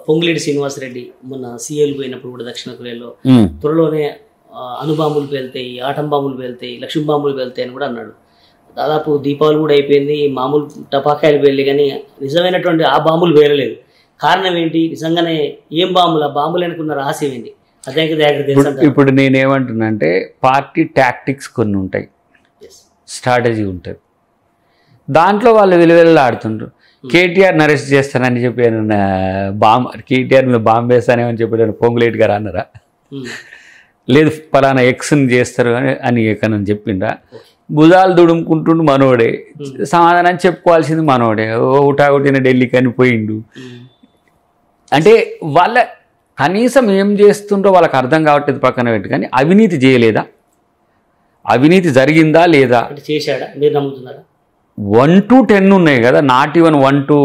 పొంగులేటి శ్రీనివాసరెడ్డి మొన్న సీఏలు పోయినప్పుడు కూడా దక్షిణ కొరియాలో త్వరలోనే అణుబాంబులు పేలుతాయి, ఆటం బాంబులు పేలుతాయి, లక్ష్మీ బాంబులు పేలుతాయి అని కూడా అన్నాడు. దాదాపు దీపావళి కూడా అయిపోయింది, మామూలు టపాకాయలు పేలి, కానీ నిజమైనటువంటి ఆ బాంబులు పేలలేదు. కారణం ఏంటి? నిజంగానే ఏం బాంబులు, ఆ బాంబులు అనుకున్న రహస్యం ఏంటి? అదే ఇప్పుడు నేనేమంటున్నా అంటే పార్టీ టాక్టిక్స్ కొన్ని ఉంటాయి, స్ట్రాటజీ ఉంటుంది, దాంట్లో వాళ్ళు విలువెల్లాడుతుండ్రు. కేటీఆర్ని అరెస్ట్ చేస్తానని చెప్పి కేటీఆర్ మీద బాంబు వేస్తానేమని చెప్పి పొంగులేటి గారు అన్నారా? లేదు పలానా ఎక్స్ని చేస్తారు అని ఎక్కడని చెప్పిండ్రా? భుజాలు దుడుముకుంటుండు మనోడే, సమాధానం చెప్పుకోవాల్సింది మనోడే. ఒకటిన ఢిల్లీకి అని పోయిండు అంటే వాళ్ళ కనీసం ఏం చేస్తుండ్రో వాళ్ళకి అర్థం కావట్లేదు పక్కన పెట్టి. కానీ అవినీతి చేయలేదా? అవినీతి జరిగిందా లేదా? చేశాడా? మీరు నమ్ముతున్నారా? 1 to 10 ఉన్నాయి కదా, నాట్ ఈవెన్ 1 to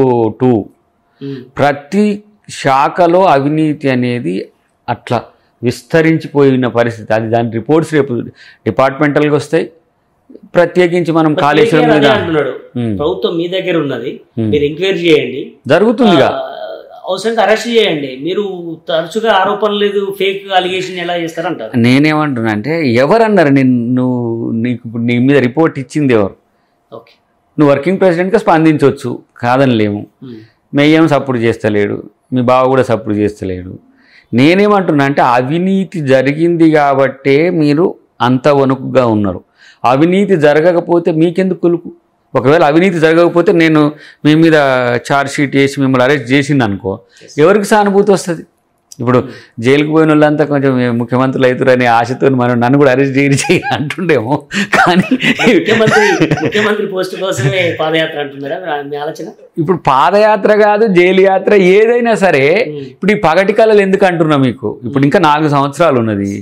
2. ప్రతి శాఖలో అవినీతి అనేది అట్లా విస్తరించిపోయిన పరిస్థితి. అది దాని రిపోర్ట్స్ రేపు డిపార్ట్మెంటల్గా వస్తాయి. ప్రత్యేకించి మనం కాళేశ్వరం మీద ప్రభుత్వం మీ దగ్గర ఉన్నది, మీరు ఎంక్వైరీ చేయండి, జరుగుతుందిగా, అవసరంగా అరెస్ట్ చేయండి. మీరు తరచుగా ఆరోపణ లేదు, ఫేక్ అలిగేషన్ ఎలా చేస్తారంటారు? నేనేమంటున్నా అంటే ఎవరన్నారు నీకు నీ మీద రిపోర్ట్ ఇచ్చింది ఎవరు? ఓకే, నువ్వు వర్కింగ్ ప్రెసిడెంట్గా స్పందించవచ్చు, కాదనిలేము. మేయేం సపోర్ట్ చేస్తలేడు, మీ బావ కూడా సపోర్ట్ చేస్తలేడు. నేనేమంటున్నా అంటే అవినీతి జరిగింది కాబట్టే మీరు అంత వణుకుగా ఉన్నారు. అవినీతి జరగకపోతే మీకెందుకు కొలుపు? ఒకవేళ అవినీతి జరగకపోతే నేను మీ మీద ఛార్జ్ షీట్ వేసి మిమ్మల్ని అరెస్ట్ చేసింది అనుకో, ఎవరికి సానుభూతి వస్తుంది? ఇప్పుడు జైలుకు పోయిన వాళ్ళంతా కొంచెం ముఖ్యమంత్రులు అవుతారనే ఆశతో నన్ను కూడా అరెస్ట్ చేయి అంటుండేమో. కానీ ముఖ్యమంత్రి పోస్ట్ కోసమే పాదయాత్ర అంటున్నారా మీ ఆలోచన? ఇప్పుడు పాదయాత్ర కాదు, జైలు యాత్ర ఏదైనా సరే ఇప్పుడు ఈ పగటి కళలు ఎందుకు అంటున్నా మీకు? ఇప్పుడు ఇంకా 4 సంవత్సరాలు ఉన్నది.